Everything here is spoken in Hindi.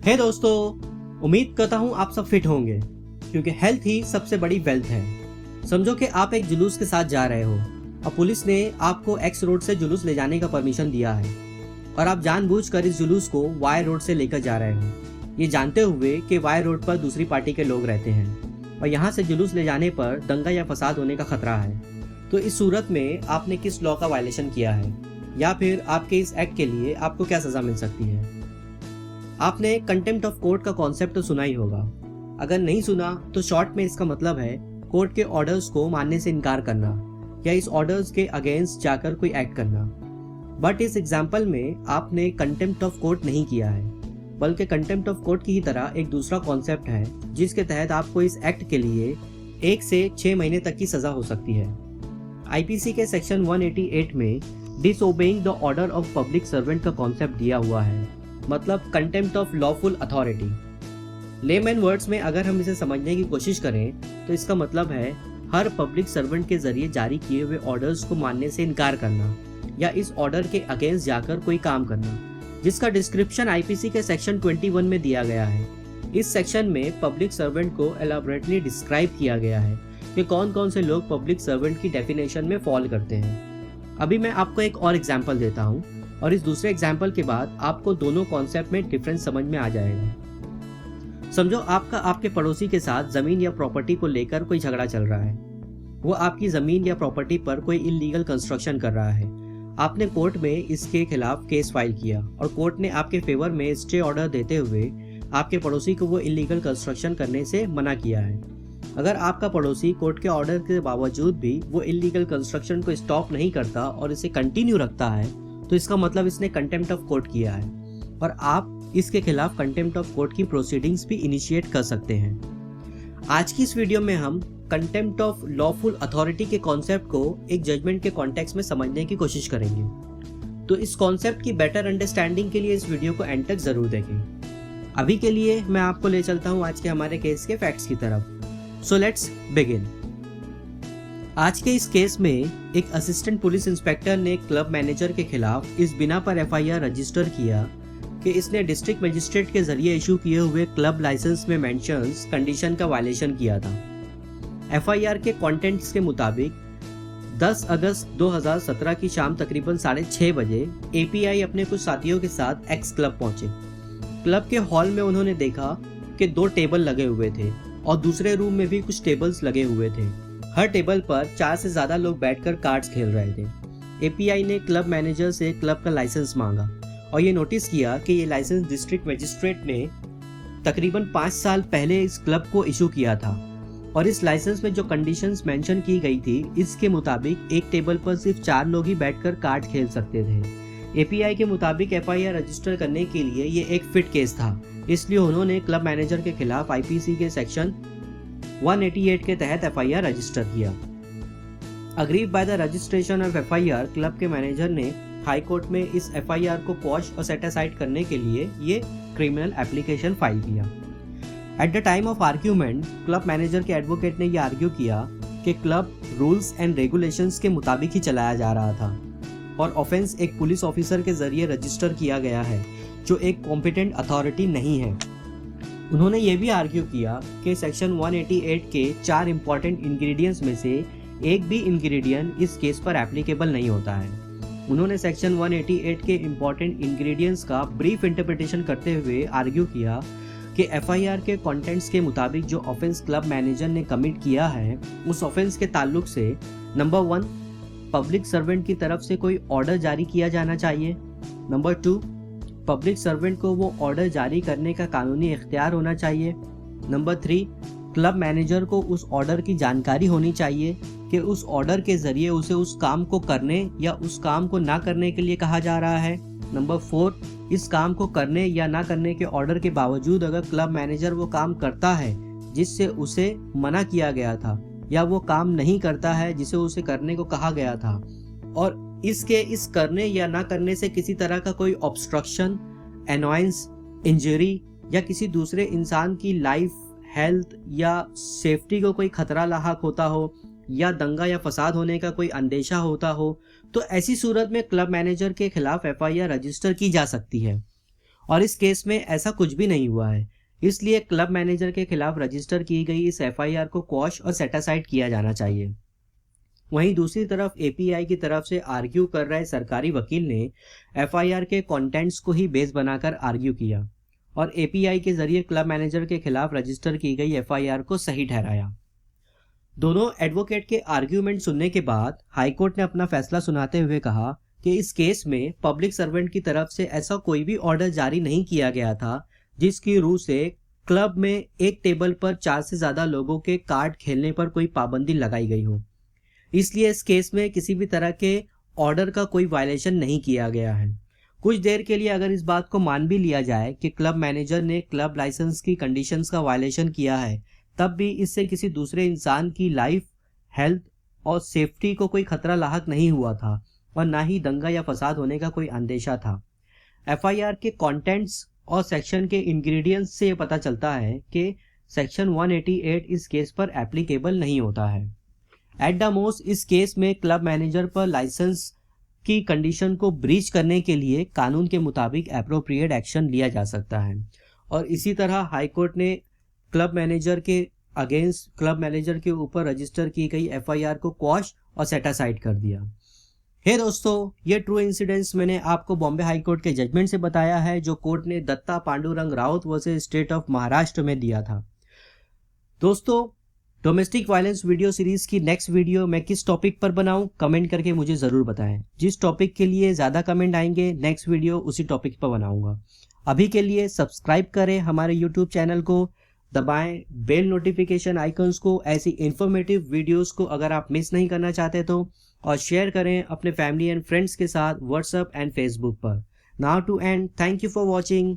हे दोस्तों, उम्मीद करता हूँ आप सब फिट होंगे क्योंकि हेल्थ ही सबसे बड़ी वेल्थ है। समझो कि आप एक जुलूस के साथ जा रहे हो और पुलिस ने आपको एक्स रोड से जुलूस ले जाने का परमिशन दिया है और आप जानबूझकर इस जुलूस को वाई रोड से लेकर जा रहे हो, ये जानते हुए कि वाई रोड पर दूसरी पार्टी के लोग रहते हैं और यहाँ से जुलूस ले जाने पर दंगा या फसाद होने का खतरा है। तो इस सूरत में आपने किस लॉ का वायलेशन किया है या फिर आपके इस एक्ट के लिए आपको क्या सजा मिल सकती है? आपने कंटेम्प्ट ऑफ कोर्ट का कॉन्सेप्ट तो सुना ही होगा। अगर नहीं सुना तो शॉर्ट में इसका मतलब है कोर्ट के ऑर्डर्स को मानने से इनकार करना या इस ऑर्डर्स के अगेंस्ट जाकर कोई एक्ट करना। बट इस एग्जाम्पल में आपने कंटेम्प्ट ऑफ कोर्ट नहीं किया है, बल्कि कंटेम्प्ट ऑफ कोर्ट की ही तरह एक दूसरा कॉन्सेप्ट है जिसके तहत आपको इस एक्ट के लिए 1 से 6 महीने तक की सजा हो सकती है। आईपीसी के सेक्शन 188 में disobeying the order of public servant का कॉन्सेप्ट दिया हुआ है, मतलब contempt of lawful authority. Layman words में अगर हम इसे समझने की कोशिश करें तो इसका मतलब है हर पब्लिक सर्वेंट के जरिए जारी किए हुए ऑर्डर्स को मानने से इनकार करना या इस ऑर्डर के अगेंस्ट जाकर कोई काम करना, जिसका डिस्क्रिप्शन आईपीसी के सेक्शन 21 में दिया गया है। इस सेक्शन में पब्लिक सर्वेंट को एलैबोरेटली डिस्क्राइब किया गया है कि कौन कौन से लोग पब्लिक सर्वेंट की डेफिनेशन में फॉल करते हैं। अभी मैं आपको एक और एग्जाम्पल देता हूँ और इस दूसरे एग्जाम्पल के बाद आपको दोनों कॉन्सेप्ट में डिफरेंस समझ में आ जाएगा। समझो आपका आपके पड़ोसी के साथ जमीन या प्रॉपर्टी को लेकर कोई झगड़ा चल रहा है। वो आपकी जमीन या प्रॉपर्टी पर कोई इलीगल कंस्ट्रक्शन कर रहा है। आपने कोर्ट में इसके खिलाफ केस फाइल किया और कोर्ट ने आपके फेवर में स्टे ऑर्डर देते हुए आपके पड़ोसी को वो इलीगल कंस्ट्रक्शन करने से मना किया है। अगर आपका पड़ोसी कोर्ट के ऑर्डर के बावजूद भी वो इलीगल कंस्ट्रक्शन को स्टॉप नहीं करता और इसे कंटिन्यू रखता है तो इसका मतलब इसने कंटेम्प्ट ऑफ कोर्ट किया है और आप इसके खिलाफ कंटेम्प्ट ऑफ कोर्ट की प्रोसीडिंग्स भी इनिशिएट कर सकते हैं। आज की इस वीडियो में हम कंटेम्प्ट ऑफ लॉफुल अथॉरिटी के कॉन्सेप्ट को एक जजमेंट के कॉन्टेक्स्ट में समझने की कोशिश करेंगे। तो इस कॉन्सेप्ट की बेटर अंडरस्टैंडिंग के लिए इस वीडियो को एंड तक जरूर देखें। अभी के लिए मैं आपको ले चलता हूँ आज के हमारे केस के फैक्ट्स की तरफ। So let's begin. आज के इस केस में एक असिस्टेंट पुलिस इंस्पेक्टर ने क्लब मैनेजर के खिलाफ इस बिना पर एफआईआर रजिस्टर किया कि इसने डिस्ट्रिक्ट मजिस्ट्रेट के जरिए इशू किए हुए क्लब लाइसेंस में मेंशन्स कंडीशन का वायलेशन किया था। एफआईआर के कंटेंट्स के मुताबिक 10 अगस्त 2017 की शाम तकरीबन 6:30 बजे एपीआई अपने कुछ साथियों के साथ एक्स क्लब पहुंचे। क्लब के हॉल में उन्होंने देखा कि 2 टेबल लगे हुए थे और दूसरे रूम में भी कुछ टेबल्स लगे हुए थे। हर टेबल पर 4 से ज्यादा लोग बैठकर कार्ड्स खेल रहे थे। एपीआई ने क्लब मैनेजर से क्लब का लाइसेंस मांगा और ये नोटिस किया कि ये लाइसेंस डिस्ट्रिक्ट मजिस्ट्रेट ने तकरीबन 5 साल पहले इस क्लब को इशू किया था और इस लाइसेंस में जो कंडीशंस मेंशन की गई थी इसके मुताबिक एक टेबल पर सिर्फ 4 लोग ही बैठकर कार्ड खेल सकते थे। एपीआई के मुताबिक एफआईआर रजिस्टर करने के लिए ये एक फिट केस था, इसलिए उन्होंने क्लब मैनेजर के खिलाफ आईपीसी के सेक्शन 188 के तहत एफआईआर रजिस्टर किया। Aggrieved by the registration of FIR, club के मैनेजर ने हाई कोर्ट में इस एफआईआर को क्वॉश और सेट असाइड करने के लिए ये क्रिमिनल एप्लीकेशन फाइल किया। At the time of argument, club manager के एडवोकेट ने यह आर्ग्यू किया कि क्लब रूल्स एंड रेगुलेशंस के मुताबिक ही चलाया जा रहा था और ऑफेंस एक पुलिस ऑफिसर के जरिए रजिस्टर किया गया है जो एक कॉम्पिटेंट अथॉरिटी नहीं है। उन्होंने ये भी आर्ग्यू किया कि सेक्शन 188 के 4 इंपॉर्टेंट इंग्रेडिएंट्स में से एक भी इंग्रेडिएंट इस केस पर एप्लीकेबल नहीं होता है। उन्होंने सेक्शन 188 के इंपॉर्टेंट इंग्रेडिएंट्स का ब्रीफ इंटरप्रिटेशन करते हुए आर्ग्यू किया कि एफआईआर के कंटेंट्स के मुताबिक जो ऑफेंस क्लब मैनेजर ने कमिट किया है उस ऑफेंस के ताल्लुक से नंबर 1, पब्लिक सर्वेंट की तरफ से कोई ऑर्डर जारी किया जाना चाहिए। नंबर 2, पब्लिक सर्वेंट को वो ऑर्डर जारी करने का कानूनी इख्तियार होना चाहिए। नंबर 3, क्लब मैनेजर को उस ऑर्डर की जानकारी होनी चाहिए कि उस ऑर्डर के जरिए उसे उस काम को करने या उस काम को ना करने के लिए कहा जा रहा है। नंबर 4, इस काम को करने या ना करने के ऑर्डर के बावजूद अगर क्लब मैनेजर वो काम करता है जिससे उसे मना किया गया था या वो काम नहीं करता है जिसे उसे करने को कहा गया था और इसके इस करने या ना करने से किसी तरह का कोई ऑब्स्ट्रक्शन, एनॉयंस, इंजरी या किसी दूसरे इंसान की लाइफ, हेल्थ या सेफ्टी को कोई खतरा लाहक होता हो या दंगा या फसाद होने का कोई अंदेशा होता हो तो ऐसी सूरत में क्लब मैनेजर के खिलाफ एफआईआर रजिस्टर की जा सकती है और इस केस में ऐसा कुछ भी नहीं हुआ है, इसलिए क्लब मैनेजर के खिलाफ रजिस्टर की गई इस एफआईआर को क्वॉश और सेट असाइड किया जाना चाहिए। वहीं दूसरी तरफ एपीआई की तरफ से आर्ग्यू कर रहे सरकारी वकील ने एफआईआर के कंटेंट्स को ही बेस बनाकर आर्ग्यू किया और एपीआई के जरिए क्लब मैनेजर के खिलाफ रजिस्टर की गई एफआईआर को सही ठहराया। दोनों एडवोकेट के आर्ग्यूमेंट सुनने के बाद हाईकोर्ट ने अपना फैसला सुनाते हुए कहा कि इस केस में पब्लिक सर्वेंट की तरफ से ऐसा कोई भी ऑर्डर जारी नहीं किया गया था जिसकी रूह से क्लब में एक टेबल पर 4 से ज्यादा लोगों के कार्ड खेलने पर कोई पाबंदी लगाई गई हो। इसलिए इस केस में किसी भी तरह के ऑर्डर का कोई वायलेशन नहीं किया गया है। कुछ देर के लिए अगर इस बात को मान भी लिया जाए कि क्लब मैनेजर ने क्लब लाइसेंस की कंडीशंस का वायलेशन किया है, तब भी इससे किसी दूसरे इंसान की लाइफ, हेल्थ और सेफ्टी को कोई खतरा लाहक नहीं हुआ था और ना ही दंगा या फसाद होने का कोई अंदेशा था। एफआईआर के कंटेंट्स और सेक्शन के इंग्रेडिएंट्स से ये पता चलता है कि सेक्शन 188 इस केस पर एप्लीकेबल नहीं होता है। एट द मोस्ट इस केस में क्लब मैनेजर पर लाइसेंस की कंडीशन को ब्रीच करने के लिए कानून के मुताबिक एप्रोप्रिएट एक्शन लिया जा सकता है और इसी तरह हाईकोर्ट ने क्लब मैनेजर के अगेंस्ट क्लब मैनेजर के ऊपर रजिस्टर की गई एफआईआर को क्वॉश और सेट असाइड कर दिया। हे दोस्तों, ये ट्रू इंसिडेंट्स मैंने आपको बॉम्बे हाई कोर्ट के जजमेंट से बताया है जो कोर्ट ने Datta Pandurang Raut versus state of Maharashtra में दिया था। दोस्तों, डोमेस्टिक वायलेंस वीडियो सीरीज की नेक्स्ट वीडियो मैं किस टॉपिक पर बनाऊं, कमेंट करके मुझे ज़रूर बताएं। जिस टॉपिक के लिए ज़्यादा कमेंट आएंगे नेक्स्ट वीडियो उसी टॉपिक पर बनाऊंगा। अभी के लिए सब्सक्राइब करें हमारे यूट्यूब चैनल को, दबाएं बेल नोटिफिकेशन आइकन्स को ऐसी इंफॉर्मेटिव वीडियोस को अगर आप मिस नहीं करना चाहते तो, और शेयर करें अपने फैमिली एंड फ्रेंड्स के साथ व्हाट्सएप एंड फेसबुक पर। Now to end, thank you for watching.